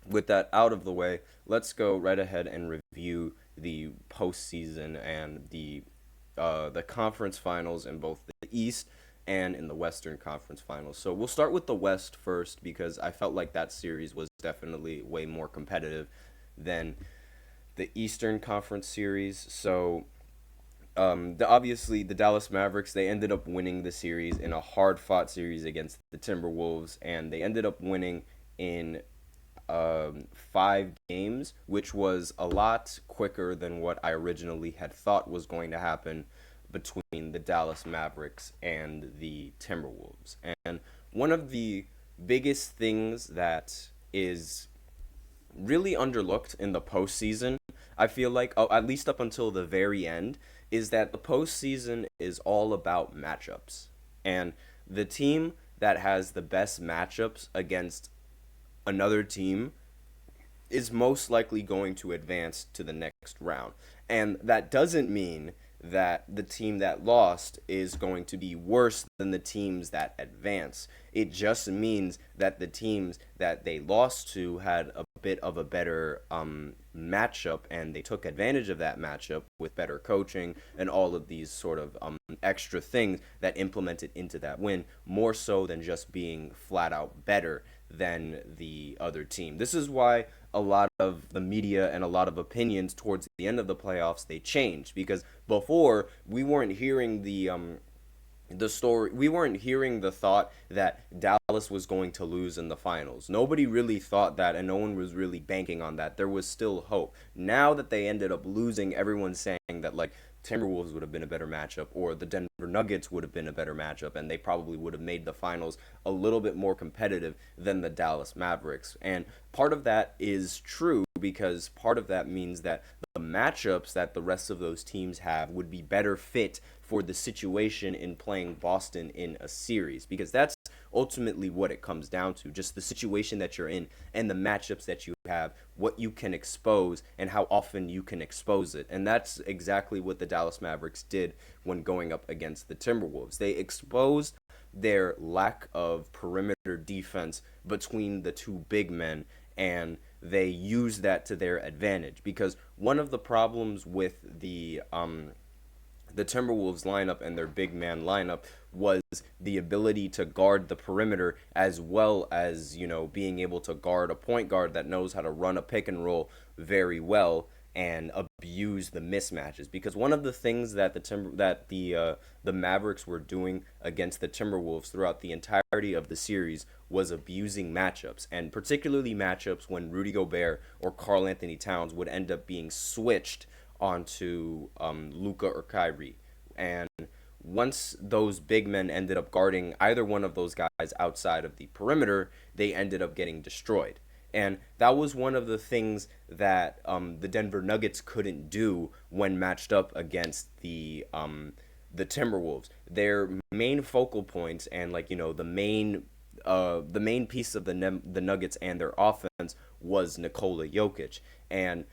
with that out of the way, let's go right ahead and review the postseason and the conference finals in both the East and in the Western Conference Finals. So we'll start with the West first because I felt like that series was definitely way more competitive than the Eastern Conference series. So obviously the Dallas Mavericks, they ended up winning the series in a hard fought series against the Timberwolves, and they ended up winning in 5 games, which was a lot quicker than what I originally had thought was going to happen between the Dallas Mavericks and the Timberwolves. And one of the biggest things that is really underlooked in the postseason, I feel like, oh, at least up until the very end, is that the postseason is all about matchups. And the team that has the best matchups against another team is most likely going to advance to the next round. And that doesn't mean that the team that lost is going to be worse than the teams that advance. It just means that the teams that they lost to had a bit of a better matchup, and they took advantage of that matchup with better coaching and all of these sort of extra things that implemented into that win, more so than just being flat out better than the other team. This is why a lot of the media and a lot of opinions towards the end of the playoffs, they changed, because before we weren't hearing the story, we weren't hearing the thought that Dallas was going to lose in the finals. Nobody really thought that, and no one was really banking on that. There was still hope. Now that they ended up losing, everyone's saying that, like, Timberwolves would have been a better matchup, or the Denver Nuggets would have been a better matchup, and they probably would have made the finals a little bit more competitive than the Dallas Mavericks. And part of that is true, because part of that means that the matchups that the rest of those teams have would be better fit for the situation in playing Boston in a series, because that's ultimately what it comes down to, just the situation that you're in and the matchups that you have, what you can expose and how often you can expose it. And that's exactly what the Dallas Mavericks did when going up against the Timberwolves. They exposed their lack of perimeter defense between the two big men, and they used that to their advantage, because one of the problems with the Timberwolves lineup and their big man lineup was the ability to guard the perimeter, as well as, being able to guard a point guard that knows how to run a pick and roll very well and abuse the mismatches. Because one of the things that the Mavericks were doing against the Timberwolves throughout the entirety of the series was abusing matchups, and particularly matchups when Rudy Gobert or Karl Anthony Towns would end up being switched onto Luka or Kyrie. And once those big men ended up guarding either one of those guys outside of the perimeter, they ended up getting destroyed. And that was one of the things that the Denver Nuggets couldn't do when matched up against the Timberwolves. Their main focal points, and, like, the main piece of the Nuggets and their offense was Nikola Jokic. And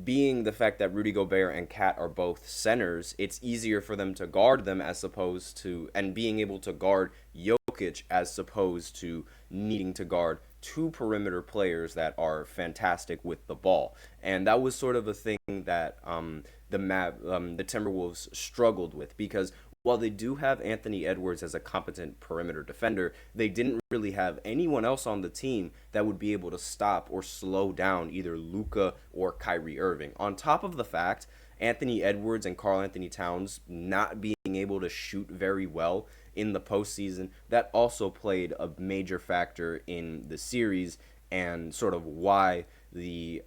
being the fact that Rudy Gobert and Kat are both centers, it's easier for them to guard them, as opposed to, and being able to guard Jokic, as opposed to needing to guard two perimeter players that are fantastic with the ball. And that was sort of a thing that the Timberwolves struggled with, because while they do have Anthony Edwards as a competent perimeter defender, they didn't really have anyone else on the team that would be able to stop or slow down either Luka or Kyrie Irving. On top of the fact, Anthony Edwards and Karl Anthony Towns not being able to shoot very well in the postseason, that also played a major factor in the series, and sort of why the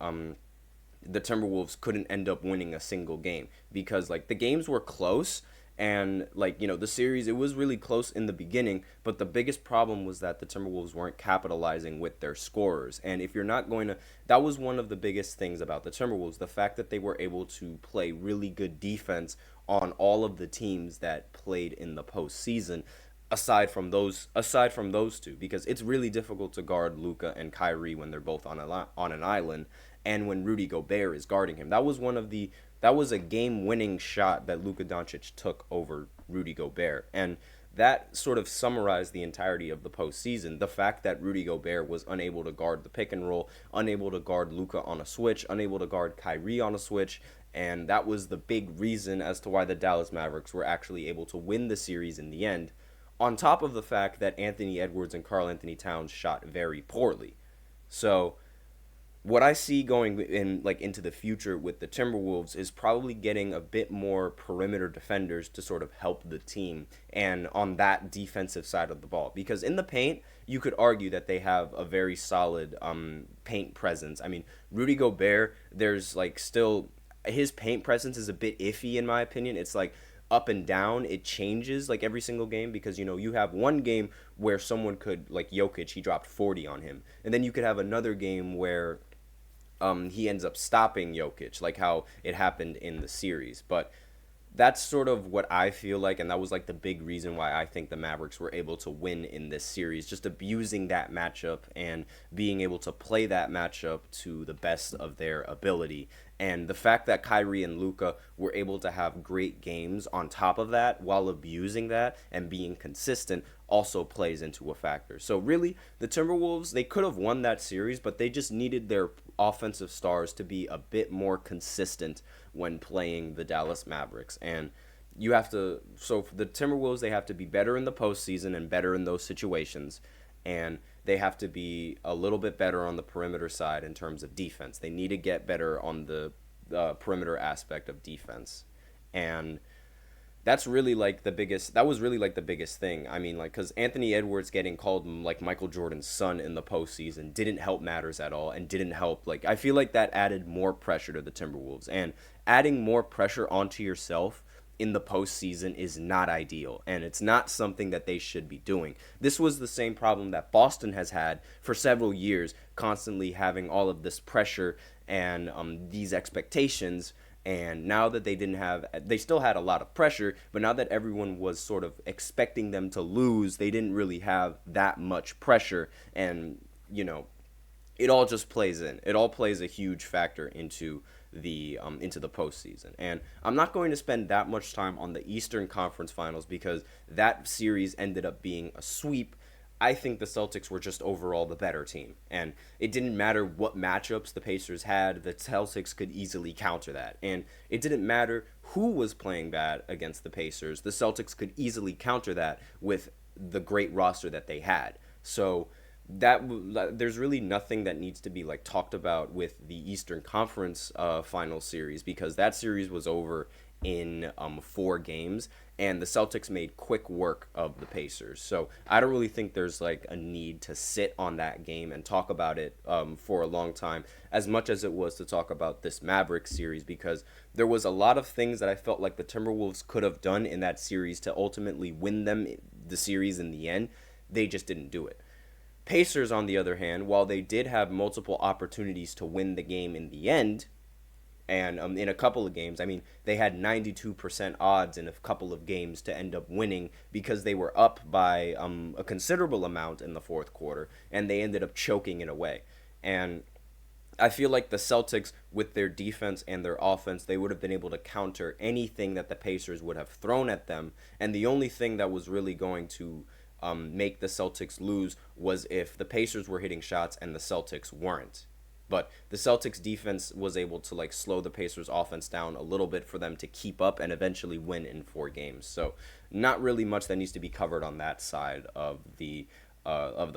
Timberwolves couldn't end up winning a single game, because, like, the games were close, and, like, the series, it was really close in the beginning, but the biggest problem was that the Timberwolves weren't capitalizing with their scorers. And if you're not going to, that was one of the biggest things about the Timberwolves, the fact that they were able to play really good defense on all of the teams that played in the postseason, aside from those two, because it's really difficult to guard Luka and Kyrie when they're both on an island, and when Rudy Gobert is guarding him. That was a game-winning shot that Luka Doncic took over Rudy Gobert. And that sort of summarized the entirety of the postseason. The fact that Rudy Gobert was unable to guard the pick and roll, unable to guard Luka on a switch, unable to guard Kyrie on a switch, and that was the big reason as to why the Dallas Mavericks were actually able to win the series in the end, on top of the fact that Anthony Edwards and Karl Anthony Towns shot very poorly. So what I see going in into the future with the Timberwolves is probably getting a bit more perimeter defenders to sort of help the team and on that defensive side of the ball, because in the paint you could argue that they have a very solid paint presence. I mean, Rudy Gobert, there's still his paint presence is a bit iffy in my opinion. It's up and down. It changes every single game, because you have one game where someone could, Jokic, he dropped 40 on him, and then you could have another game where he ends up stopping Jokic, like how it happened in the series. But that's sort of what I feel like, and that was the big reason why I think the Mavericks were able to win in this series, just abusing that matchup and being able to play that matchup to the best of their ability. And the fact that Kyrie and Luka were able to have great games on top of that while abusing that and being consistent also plays into a factor. So really, the Timberwolves, they could have won that series, but they just needed their offensive stars to be a bit more consistent when playing the Dallas Mavericks. And so for the Timberwolves, they have to be better in the postseason and better in those situations. And they have to be a little bit better on the perimeter side in terms of defense. They need to get better on the perimeter aspect of defense. And that's really that was really the biggest thing. I mean, because Anthony Edwards getting called Michael Jordan's son in the postseason didn't help matters at all, and didn't help. I feel like that added more pressure to the Timberwolves, and adding more pressure onto yourself in the postseason is not ideal, and it's not something that they should be doing. This was the same problem that Boston has had for several years, constantly having all of this pressure and these expectations. And now that they still had a lot of pressure, but now that everyone was sort of expecting them to lose, they didn't really have that much pressure. And, it all just plays in. It all plays a huge factor into the postseason. And I'm not going to spend that much time on the Eastern Conference Finals, because that series ended up being a sweep. I think the Celtics were just overall the better team, and it didn't matter what matchups the Pacers had, the Celtics could easily counter that. And it didn't matter who was playing bad against the Pacers, the Celtics could easily counter that with the great roster that they had. So there's really nothing that needs to be talked about with the Eastern Conference final series, because that series was over in 4 games, and the Celtics made quick work of the Pacers. So I don't really think there's a need to sit on that game and talk about it for a long time, as much as it was to talk about this Mavericks series, because there was a lot of things that I felt like the Timberwolves could have done in that series to ultimately win them the series in the end. They just didn't do it. Pacers, on the other hand, while they did have multiple opportunities to win the game in the end, and in a couple of games, I mean, they had 92% odds in a couple of games to end up winning, because they were up by a considerable amount in the fourth quarter, and they ended up choking it away. And I feel like the Celtics, with their defense and their offense, they would have been able to counter anything that the Pacers would have thrown at them. And the only thing that was really going to make the Celtics lose was if the Pacers were hitting shots and the Celtics weren't. But the Celtics defense was able to slow the Pacers offense down a little bit for them to keep up and eventually win in 4 games. So not really much that needs to be covered on that side of the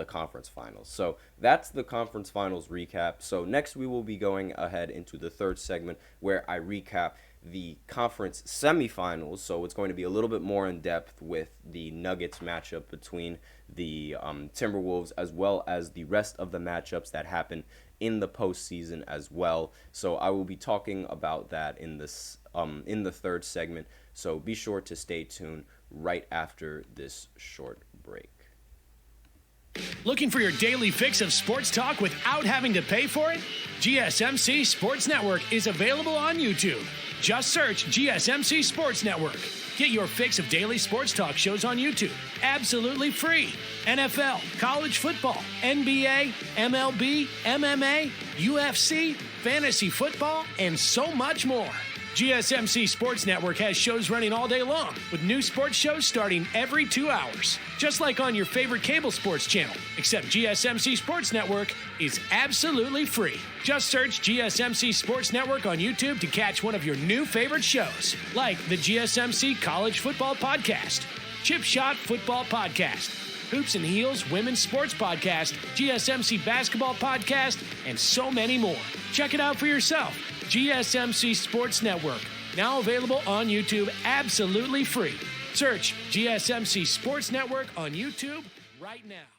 conference finals. So that's the conference finals recap. So next we will be going ahead into the third segment, where I recap the conference semifinals. So it's going to be a little bit more in depth with the Nuggets matchup between the Timberwolves, as well as the rest of the matchups that happen in the postseason as well. So I will be talking about that in the third segment. So be sure to stay tuned right after this short break. Looking for your daily fix of sports talk without having to pay for it? GSMC Sports Network is available on YouTube. Just search GSMC Sports Network. Get your fix of daily sports talk shows on YouTube, absolutely free. NFL, college football, NBA, MLB, MMA, UFC, fantasy football, and so much more. GSMC Sports Network has shows running all day long, with new sports shows starting every 2 hours. Just like on your favorite cable sports channel, except GSMC Sports Network is absolutely free. Just search GSMC Sports Network on YouTube to catch one of your new favorite shows, like the GSMC College Football Podcast, Chip Shot Football Podcast, Hoops and Heels Women's Sports Podcast, GSMC Basketball Podcast, and so many more. Check it out for yourself. GSMC Sports Network, now available on YouTube absolutely free. Search GSMC Sports Network on YouTube right now.